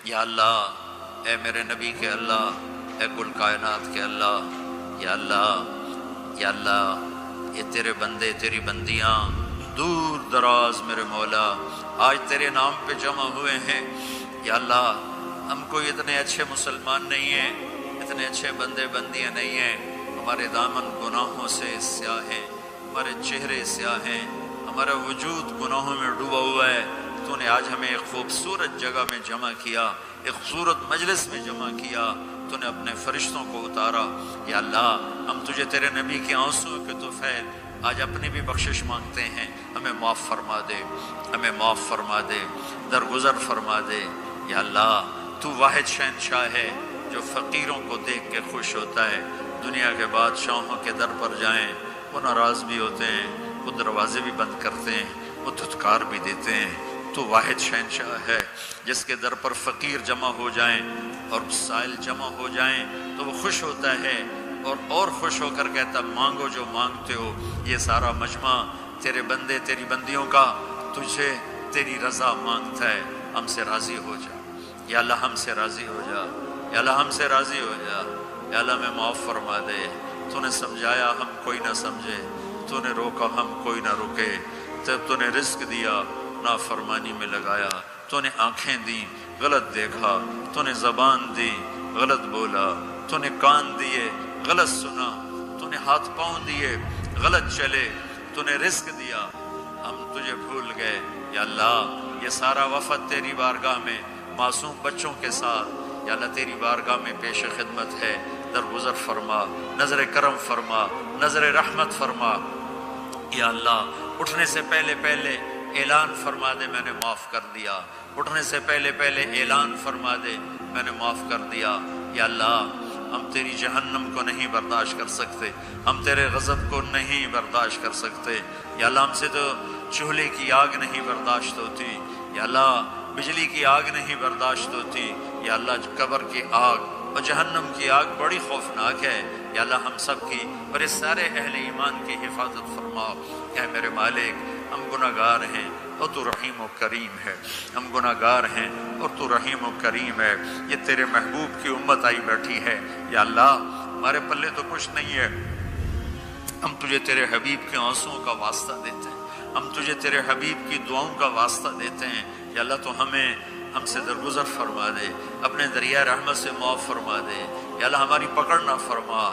یا اللہ اے میرے نبی کے اللہ، اے کل کائنات کے اللہ، یا اللہ یا اللہ یہ تیرے بندے تیری بندیاں دور دراز میرے مولا آج تیرے نام پہ جمع ہوئے ہیں، یا اللہ ہم کوئی اتنے اچھے مسلمان نہیں ہیں، اتنے اچھے بندے بندیاں نہیں ہیں، ہمارے دامن گناہوں سے سیاہ ہیں، ہمارے چہرے سیاہ ہیں، ہمارا وجود گناہوں میں ڈوبا ہوا ہے۔ تو نے آج ہمیں ایک خوبصورت جگہ میں جمع کیا، ایک خوبصورت مجلس میں جمع کیا، تو نے اپنے فرشتوں کو اتارا۔ یا اللہ ہم تجھے تیرے نبی کے آنسوں کے طفیل آج اپنی بھی بخشش مانگتے ہیں، ہمیں معاف فرما دے، ہمیں معاف فرما دے، درگزر فرما دے۔ یا اللہ تو واحد شہنشاہ ہے جو فقیروں کو دیکھ کے خوش ہوتا ہے۔ دنیا کے بادشاہوں کے در پر جائیں وہ ناراض بھی ہوتے ہیں، وہ دروازے بھی بند کرتے ہیں، وہ دھتکار بھی دیتے ہیں۔ تو واحد شہنشاہ ہے جس کے در پر فقیر جمع ہو جائیں اور سائل جمع ہو جائیں تو وہ خوش ہوتا ہے اور خوش ہو کر کہتا مانگو جو مانگتے ہو۔ یہ سارا مجمع تیرے بندے تیری بندیوں کا تجھے تیری رضا مانگتا ہے، ہم سے راضی ہو جا یا اللہ، ہم سے راضی ہو جا یا اللہ، ہم سے راضی ہو جا یا اللہ، میں معاف فرما دے۔ تو نے سمجھایا ہم کوئی نہ سمجھے، تو نے روکا ہم کوئی نہ رکے، جب تو نے رزق دیا نافرمانی میں لگایا، تو نے آنکھیں دی غلط دیکھا، تو نے زبان دی غلط بولا، تو نے کان دیے غلط سنا، تو نے ہاتھ پاؤں دیے غلط چلے، تو نے رزق دیا ہم تجھے بھول گئے۔ یا اللہ یہ سارا وفد تیری بارگاہ میں معصوم بچوں کے ساتھ یا اللہ تیری بارگاہ میں پیش خدمت ہے، درگزر فرما، نظر کرم فرما، نظر رحمت فرما۔ یا اللہ اٹھنے سے پہلے پہلے اعلان فرما دے میں نے معاف کر دیا، اٹھنے سے پہلے پہلے اعلان فرما دے میں نے معاف کر دیا۔ یا اللہ ہم تیری جہنم کو نہیں برداشت کر سکتے، ہم تیرے غضب کو نہیں برداشت کر سکتے۔ یا اللہ ہم سے تو چولہے کی آگ نہیں برداشت ہوتی، یا اللہ بجلی کی آگ نہیں برداشت ہوتی، یا اللہ قبر کی آگ اور جہنم کی آگ بڑی خوفناک ہے۔ یا اللہ ہم سب کی اور اس سارے اہل ایمان کی حفاظت فرما۔ اے میرے مالک ہم گناہ گار ہیں اور تو رحیم و کریم ہے، ہم گناہ گار ہیں اور تو رحیم و کریم ہے۔ یہ تیرے محبوب کی امت آئی بیٹھی ہے، یا اللہ ہمارے پلے تو کچھ نہیں ہے، ہم تجھے تیرے حبیب کے آنسوؤں کا واسطہ دیتے ہیں، ہم تجھے تیرے حبیب کی دعاؤں کا واسطہ دیتے ہیں۔ یا اللہ تو ہم سے درگزر فرما دے، اپنے دریائے رحمت سے معاف فرما دے۔ یا اللہ ہماری پکڑ نہ فرما،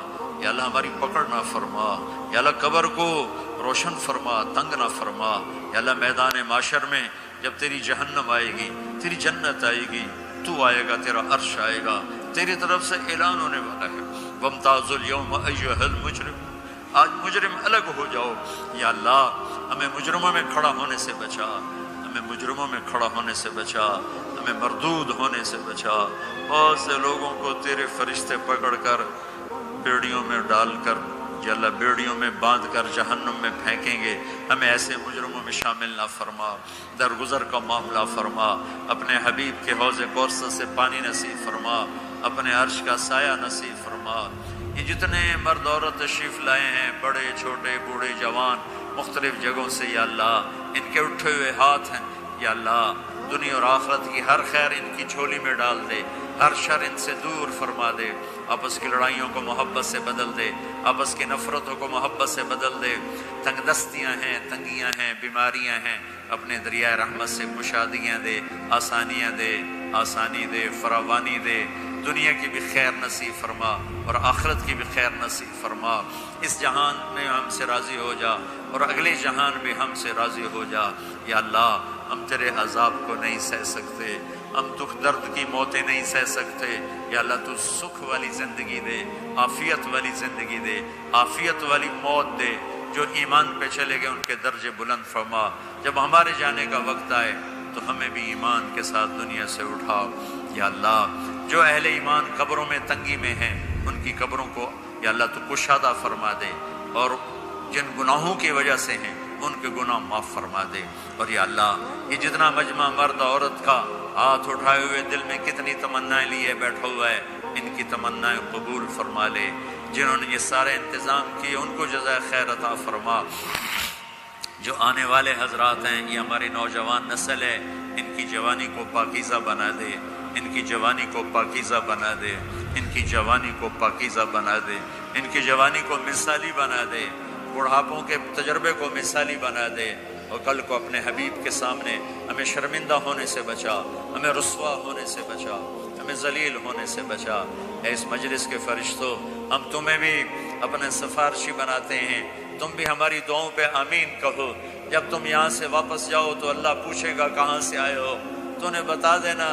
یا اللہ ہماری پکڑ نہ فرما، یا اللہ قبر کو روشن فرما، تنگ نہ فرما۔ یا اللہ میدان معاشر میں جب تیری جہنم آئے گی، تیری جنت آئے گی، تو آئے گا، تیرا عرش آئے گا، تیری طرف سے اعلان ہونے والا ہے وَامْتَازُوا الْيَوْمَ أَيُّهَا الْمُجْرِمُونَ، آج مجرم الگ ہو جاؤ۔ یا اللہ ہمیں مجرموں میں کھڑا ہونے سے بچا، ہمیں مجرموں میں کھڑا ہونے سے بچا، ہمیں مردود ہونے سے بچا۔ بہت سے لوگوں کو تیرے فرشتے پکڑ کر بیڑیوں میں ڈال کر یا اللہ بیڑیوں میں باندھ کر جہنم میں پھینکیں گے، ہمیں ایسے مجرموں میں شامل نہ فرما۔ درگزر کا معاملہ فرما، اپنے حبیب کے حوض کوثر سے پانی نصیب فرما، اپنے عرش کا سایہ نصیب فرما۔ یہ جتنے مرد عورت تشریف لائے ہیں، بڑے چھوٹے بوڑھے جوان مختلف جگہوں سے، یا اللہ ان کے اٹھے ہوئے ہاتھ ہیں، یا اللہ دنیا اور آخرت کی ہر خیر ان کی جھولی میں ڈال دے، ہر شر ان سے دور فرما دے، آپس کی لڑائیوں کو محبت سے بدل دے، آپس کی نفرتوں کو محبت سے بدل دے۔ تنگ دستیاں ہیں، تنگیاں ہیں، بیماریاں ہیں، اپنے دریائے رحمت سے کشادگیاں دے، آسانیاں دے، آسانی دے، فراوانی دے۔ دنیا کی بھی خیر نصیب فرما اور آخرت کی بھی خیر نصیب فرما۔ اس جہان میں ہم سے راضی ہو جا اور اگلے جہان میں ہم سے راضی ہو جا۔ یا اللہ ہم تیرے عذاب کو نہیں سہ سکتے، ہم دکھ درد کی موتیں نہیں سہ سکتے۔ یا اللہ تو سکھ والی زندگی دے، عافیت والی زندگی دے، عافیت والی موت دے۔ جو ایمان پہ چلے گئے ان کے درجے بلند فرما۔ جب ہمارے جانے کا وقت آئے تو ہمیں بھی ایمان کے ساتھ دنیا سے اٹھا۔ یا اللہ جو اہل ایمان قبروں میں تنگی میں ہیں ان کی قبروں کو یا اللہ تو کشادہ فرما دے، اور جن گناہوں کی وجہ سے ہیں ان کے گناہ معاف فرما دے۔ اور یا اللہ یہ جتنا مجمع مرد عورت کا ہاتھ اٹھائے ہوئے دل میں کتنی تمنائیں لیے بیٹھا ہوا ہے، ان کی تمنائیں قبول فرما لے۔ جنہوں نے یہ سارے انتظام کیے ان کو جزائے خیر عطا فرما۔ جو آنے والے حضرات ہیں یہ ہماری نوجوان نسل ہے، ان کی جوانی کو پاکیزہ بنا دے، ان کی جوانی کو پاکیزہ بنا دے، ان کی جوانی کو پاکیزہ بنا دے، ان کی جوانی کو مثالی بنا دے، بڑھاپوں کے تجربے کو مثالی بنا دے، اور کل کو اپنے حبیب کے سامنے ہمیں شرمندہ ہونے سے بچا، ہمیں رسوا ہونے سے بچا، ہمیں ذلیل ہونے سے بچا۔ اے اس مجلس کے فرشتوں، ہم تمہیں بھی اپنے سفارشی بناتے ہیں، تم بھی ہماری دعاؤں پہ آمین کہو۔ جب تم یہاں سے واپس جاؤ تو اللہ پوچھے گا کہاں سے آئے ہو، تو انہیں بتا دینا،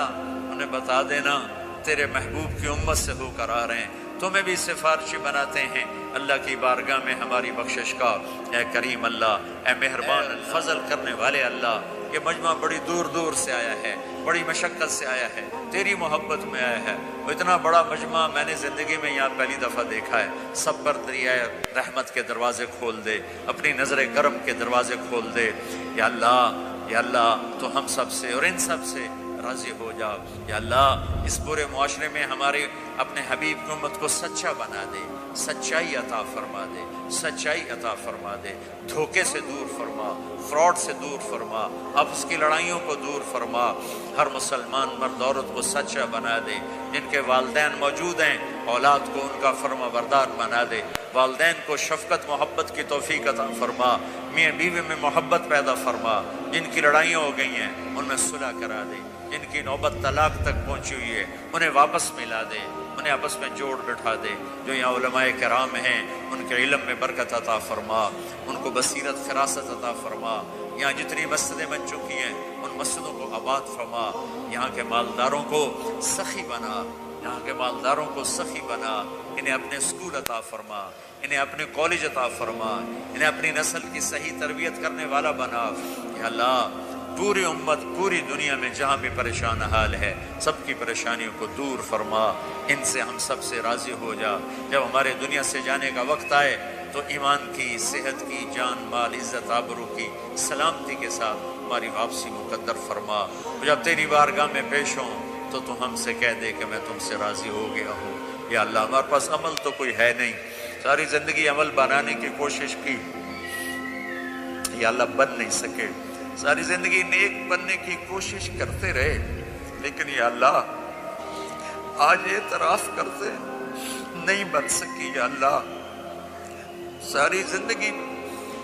انہیں بتا دینا تیرے محبوب کی امت سے ہو کر آ رہے ہیں۔ تمہیں بھی سفارشی بناتے ہیں اللہ کی بارگاہ میں ہماری بخشش کا۔ اے کریم اللہ، اے مہربان فضل کرنے والے اللہ، یہ مجمع بڑی دور دور سے آیا ہے، بڑی مشقت سے آیا ہے، تیری محبت میں آیا ہے۔ وہ اتنا بڑا مجمع میں نے زندگی میں یہاں پہلی دفعہ دیکھا ہے۔ سب پر دریائے رحمت کے دروازے کھول دے، اپنی نظر کرم کے دروازے کھول دے۔ یا اللہ، یا اللہ، تو ہم سب سے اور ان سب سے راضی ہو جا۔ یا اللہ، اس پورے معاشرے میں ہمارے اپنے حبیب کی امت کو سچا بنا دے، سچائی عطا فرما دے، سچائی عطا فرما دے، دھوکے سے دور فرما، فراڈ سے دور فرما، آپس کی لڑائیوں کو دور فرما۔ ہر مسلمان مرد عورت کو سچا بنا دے، جن کے والدین موجود ہیں اولاد کو ان کا فرما بردار بنا دے، والدین کو شفقت محبت کی توفیق عطا فرما، میاں بیوی میں محبت پیدا فرما، جن کی لڑائیاں ہو گئی ہیں ان میں صلح کرا دے، جن کی نوبت طلاق تک پہنچی ہوئی ہے انہیں واپس ملا دے، انہیں آپس میں جوڑ بٹھا دے۔ جو یہاں علماء کرام ہیں ان کے علم میں برکت عطا فرما، ان کو بصیرت فراست عطا فرما۔ یہاں جتنی مسجدیں بن چکی ہیں ان مسجدوں کو آباد فرما، یہاں کے مالداروں کو سخی بنا، یہاں کے مالداروں کو سخی بنا، انہیں اپنے اسکول عطا فرما، انہیں اپنے کالج عطا فرما، انہیں اپنی نسل کی صحیح تربیت کرنے والا بنا۔ یا اللہ، پوری امت پوری دنیا میں جہاں بھی پریشان حال ہے سب کی پریشانیوں کو دور فرما، ان سے ہم سب سے راضی ہو جا۔ جب ہمارے دنیا سے جانے کا وقت آئے تو ایمان کی، صحت کی، جان مال عزت آبرو کی سلامتی کے ساتھ ہماری واپسی مقدر فرما۔ جب تیری بارگاہ میں پیش ہوں تو ہم سے کہہ دے کہ میں تم سے راضی ہو گیا ہوں۔ یا اللہ، ہمارے پاس عمل تو کوئی ہے نہیں، ساری زندگی عمل بنانے کی کوشش کی، یا اللہ بن نہیں سکے، ساری زندگی نیک بننے کی کوشش کرتے رہے، لیکن یا اللہ آج اعتراف کرتے نہیں بن سکی۔ یا اللہ، ساری زندگی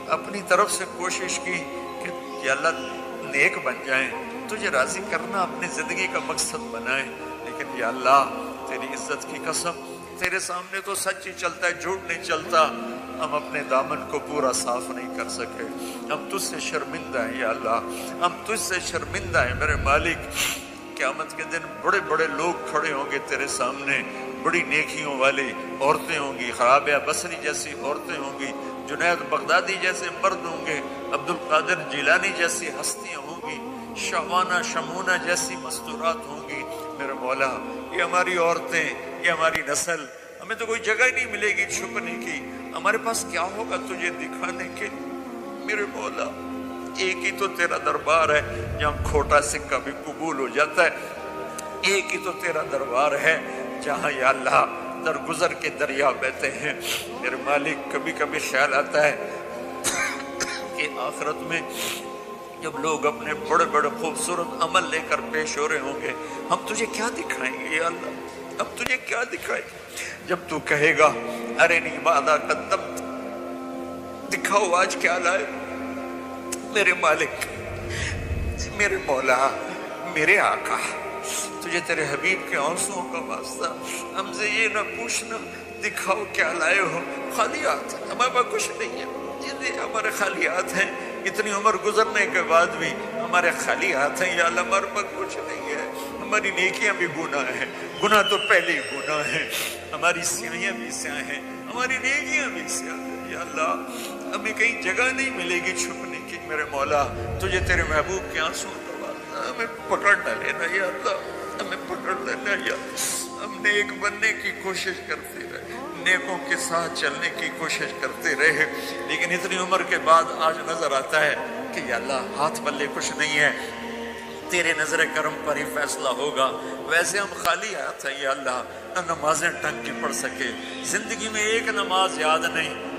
اپنی طرف سے کوشش کی کہ یا اللہ نیک بن جائیں، تجھے راضی کرنا اپنی زندگی کا مقصد بنائیں، لیکن یا اللہ تیری عزت کی قسم تیرے سامنے تو سچ ہی چلتا ہے، جھوٹ نہیں چلتا۔ ہم اپنے دامن کو پورا صاف نہیں کر سکے، ہم تجھ سے شرمندہ ہیں یا اللہ، ہم تجھ سے شرمندہ ہیں میرے مالک۔ قیامت کے دن بڑے بڑے لوگ کھڑے ہوں گے تیرے سامنے، بڑی نیکیوں والی عورتیں ہوں گی، رابعہ بصری جیسی عورتیں ہوں گی، جنید بغدادی جیسے مرد ہوں گے، عبد القادر جیلانی جیسی ہستیاں ہوں گی، شہوانہ شمونہ جیسی مستورات ہوں گی۔ میرے مولا، یہ ہماری عورتیں، یہ ہماری نسل، ہمیں تو کوئی جگہ نہیں ملے گی چھپنے کی، ہمارے پاس کیا ہوگا تجھے دکھانے کے؟ میرے مولا، ایک ہی تو تیرا دربار ہے جہاں کھوٹا سکہ بھی قبول ہو جاتا ہے، ایک ہی تو تیرا دربار ہے جہاں یا اللہ درگزر کے دریا بہتے ہیں۔ میرے مالک، کبھی کبھی خیال آتا ہے کہ آخرت میں جب لوگ اپنے بڑے بڑے خوبصورت عمل لے کر پیش ہو رہے ہوں گے، ہم تجھے کیا دکھائیں گے یا اللہ؟ ہم تجھے کیا دکھائیں گے جب تو کہے گا ارنی ماذا قدمت، دکھاؤ آج کیا لائے؟ میرے مالک، میرے مولا، میرے آقا، تجھے تیرے حبیب کے آنسوؤں کا واسطہ ہم سے یہ نہ پوچھنا دکھاؤ کیا لائے ہو، خالی ہاتھ، ہمارے پاس کچھ نہیں ہے، یہ ہمارے خالی ہاتھ ہیں، اتنی عمر گزرنے کے بعد بھی ہمارے خالی ہاتھ ہیں یا اللہ، ہمارے پاس کچھ نہیں ہے، ہماری نیکیاں بھی گناہ ہیں، گناہ تو پہلے ہی گناہ ہیں، ہماری سیاہیاں بھی سیاہ ہیں، ہماری نیکیاں بھی سیاہ ہیں یا اللہ، ہمیں کہیں جگہ نہیں ملے گی چھپنے کی۔ میرے مولا، تجھے تیرے محبوب کے آنسوؤں کا واسطہ ہمیں پکڑ نہ لینا یا اللہ، ہمیں پکڑ لینا یا ہم نیک بننے کی کوشش کرتے رہے، نیکوں کے ساتھ چلنے کی کوشش کرتے رہے، لیکن اتنی عمر کے بعد آج نظر آتا ہے کہ یا اللہ ہاتھ پلے کچھ نہیں ہے، تیرے نظر کرم پر ہی فیصلہ ہوگا۔ ویسے ہم خالی ہاتھ ہیں یا اللہ، نہ نمازیں ٹنگ کی پڑھ سکے، زندگی میں ایک نماز یاد نہیں،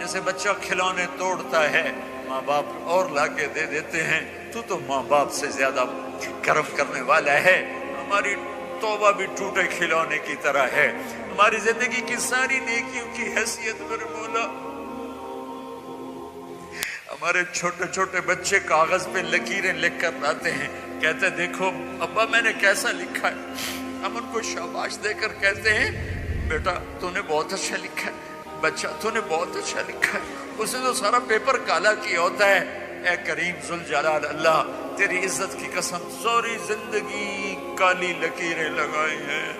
جیسے بچہ کھلونے توڑتا ہے ماں باپ اور لا کے دے دیتے ہیں، تو ماں باپ سے زیادہ کرم کرنے والا ہے۔ ہماری توبہ بھی ٹوٹے کھلونے کی طرح ہے، ہماری زندگی کی ساری نیکیوں کی حیثیت میرے مولا، ہمارے چھوٹے چھوٹے بچے کاغذ پہ لکیریں لکھ کر لاتے ہیں، کہتے ہیں دیکھو ابا میں نے کیسا لکھا ہے، ہم ان کو شاباش دے کر کہتے ہیں بیٹا تو نے بہت اچھا لکھا ہے، بچہ تو نے بہت اچھا لکھا ہے، اس نے تو سارا پیپر کالا کیا ہوتا ہے۔ اے کریم ذوالجلال اللہ، تیری عزت کی قسم ساری زندگی کالی لکیریں لگائی ہیں،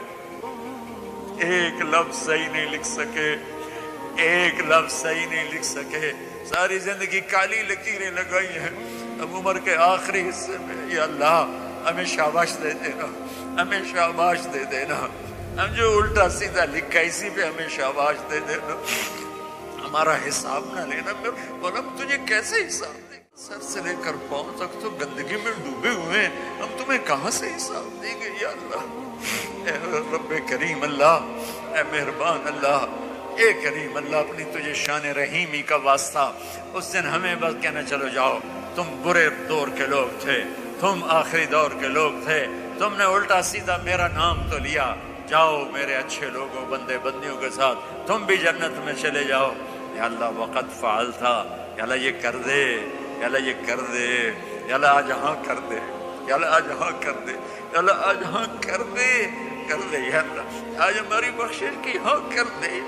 ایک لفظ صحیح نہیں لکھ سکے، ایک لفظ صحیح نہیں لکھ سکے، ساری زندگی کالی لکیریں لگائی ہیں۔ اب عمر کے آخری حصے میں یا اللہ ہمیں شاباش دے دینا، ہمیں شاباش دے دینا، ہم جو الٹا سیدھا لکھا اسی پہ ہمیں شاباش دے دینا، ہمارا حساب نہ لینا۔ بولا تجھے کیسے حساب دیں، سر سے لے کر پاؤں تک تو گندگی میں ڈوبے ہوئے ہیں، ہم تمہیں کہاں سے حساب دیں گے یا اللہ۔ اے رب کریم اللہ، اے مہربان اللہ، اے کریم اللہ، اپنی تجھے شان رحیمی کا واسطہ اس دن ہمیں بس کہنا چلو جاؤ، تم برے دور کے لوگ تھے، تم آخری دور کے لوگ تھے، تم نے الٹا سیدھا میرا نام تو لیا، جاؤ میرے اچھے لوگوں بندے بندیوں کے ساتھ تم بھی جنت میں چلے جاؤ۔ یا اللہ وقت فعال تھا، یا اللہ یہ کر دے، یا اللہ یہ کر دے، یا اللہ آج ہاں کر دے، یا اللہ آج ہاں کر دے، یا اللہ آج ہاں کر دے، کر دے یا اللہ، آج ہماری بخشش کی ہاں کر دے،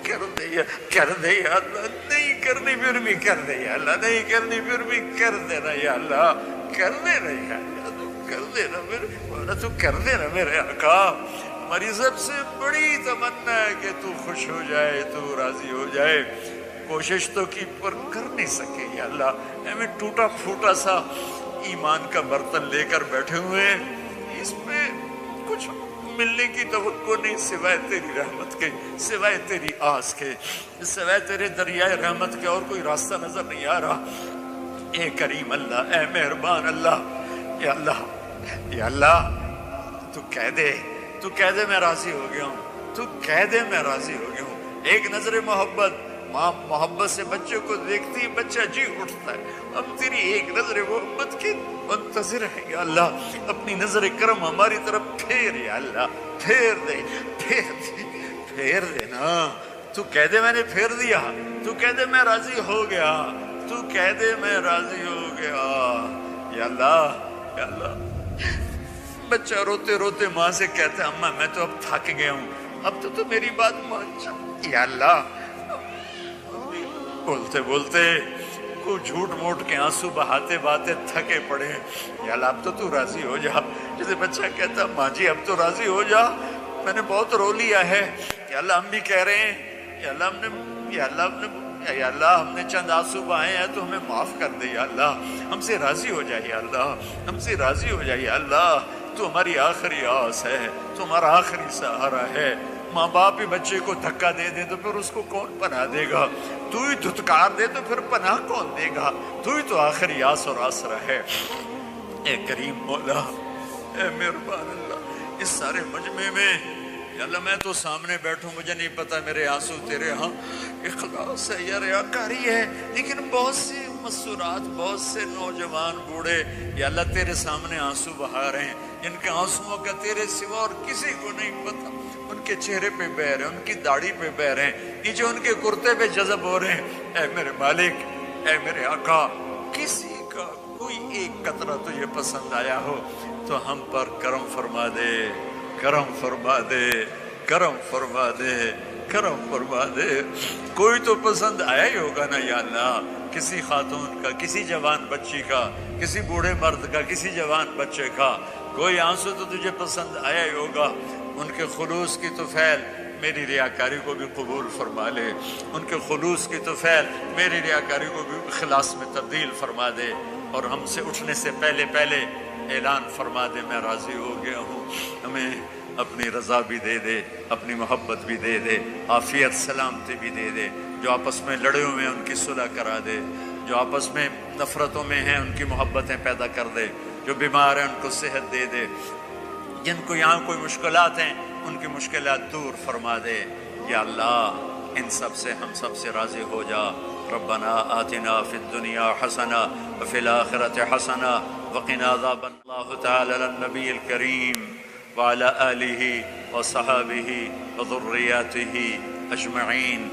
کر دے کر دے یا اللہ، نہیں کرنی پھر بھی کر دے یا اللہ، نہیں کرنی پھر بھی کر دینا یا اللہ، کر دینا یا اللہ، کر دینا میرے، تو کر دینا میرے آقا۔ ہماری سب سے بڑی تمنا ہے کہ تو خوش ہو جائے، تو راضی ہو جائے، کوشش تو کی پر کر نہیں سکے یا اللہ، ہمیں ٹوٹا پھوٹا سا ایمان کا برتن لے کر بیٹھے ہوئے ہیں، اس میں کچھ ملنے کی توقع نہیں سوائے تیری رحمت کے، سوائے تیری آس کے، سوائے تیرے دریائے رحمت کے اور کوئی راستہ نظر نہیں آ رہا۔ اے کریم اللہ، اے مہربان اللہ، یا اللہ، یا اللہ تو کہہ دے، تو کہہ دے میں راضی ہو گیا ہوں، تو کہہ دے میں راضی ہو گیا ہوں۔ ایک نظر محبت، ماں محبت سے بچے کو دیکھتی بچہ جی اٹھتا ہے، ہم تیری ایک نظر محبت کی منتظر ہے یا اللہ، اپنی نظر کرم ہماری طرف پھیر یا اللہ، پھیر دے، پھیر دے، پھیر دے نا، تو کہہ دے میں نے پھیر دیا، تو کہہ دے میں راضی ہو گیا، تو کہہ دے میں راضی ہو گیا یا اللہ، یا اللہ۔ بچہ روتے روتے ماں سے کہتا ہے اماں میں تو اب تھک گیا ہوں، اب تو میری بات مان جا یا اللہ۔ بولتے بولتے کو جھوٹ موٹ کے آنسو بہاتے بہاتے تھکے پڑے ہیں، یا اللہ اب تو راضی ہو جا۔ جیسے بچہ کہتا ماں جی اب تو راضی ہو جا، میں نے بہت رو لیا ہے، یا اللہ ہم بھی کہہ رہے ہیں، یا اللہ ہم نے، یا اللہ ہم نے، یا اللہ ہم نے چند آنسو بہائے ہیں تو ہمیں معاف کر دے یا اللہ، ہم سے راضی ہو جائے یا اللہ، ہم سے راضی ہو جائے یا اللہ، تو ہماری آخری آس ہے، تو ہمارا آخری سہارا ہے۔ ماں باپ ہی بچے کو دھکا دے دے تو پھر اس کو کون پناہ دے گا، تو ہی دھتکار دے تو پھر پناہ کون دے گا، تو ہی تو آخری آس اور آسرا ہے۔ اے کریم مولا، اے مہربان اللہ، اس سارے مجمع میں یا اللہ میں تو سامنے بیٹھوں، مجھے نہیں پتا میرے آنسو تیرے ہاں اخلاص ہے یا ریاکاری ہے، لیکن بہت سی مسورات، بہت سے نوجوان بوڑھے یا اللہ تیرے سامنے آنسو بہا رہے ہیں، جن کے آنسوؤں کا تیرے سوا اور کسی کو نہیں پتا، ان کے چہرے پہ بہہ رہے ہیں، ان کی داڑھی پہ بہہ رہے ہیں، نیچے ان کے کرتے پہ جذب ہو رہے ہیں۔ اے میرے مالک، اے میرے آقا، کسی کا کوئی ایک قطرہ تجھے پسند آیا ہو تو ہم پر کرم فرما دے، کرم فرما دے، کرم فرما دے، کرم فرما دے۔ کوئی تو پسند آیا ہی ہوگا نا یا اللہ، کسی خاتون کا، کسی جوان بچی کا، کسی بوڑھے مرد کا، کسی جوان بچے کا، کوئی آنسو تو تجھے پسند آیا ہی ہوگا۔ ان کے خلوص کی طفیل میری ریاکاری کو بھی قبول فرما لے، ان کے خلوص کی طفیل میری ریاکاری کو بھی اخلاص میں تبدیل فرما دے، اور ہم سے اٹھنے سے پہلے پہلے اعلان فرما دے میں راضی ہو گیا ہوں۔ ہمیں اپنی رضا بھی دے دے، اپنی محبت بھی دے دے، عافیت سلامتی بھی دے دے، جو آپس میں لڑے ہوئے ہیں ان کی صلح کرا دے، جو آپس میں نفرتوں میں ہیں ان کی محبتیں پیدا کر دے، جو بیمار ہیں ان کو صحت دے دے، جن کو یہاں کوئی مشکلات ہیں ان کی مشکلات دور فرما دے یا اللہ۔ ان سب سے ہم سب سے راضی ہو جا۔ ربنا آتنا فی الدنیا حسنہ وفی الآخرۃ حسنہ وقنا عذاب اللہ تعالی علی النبی الکریم وعلی آلہ وصحابہ وذریاتہ اجمعین۔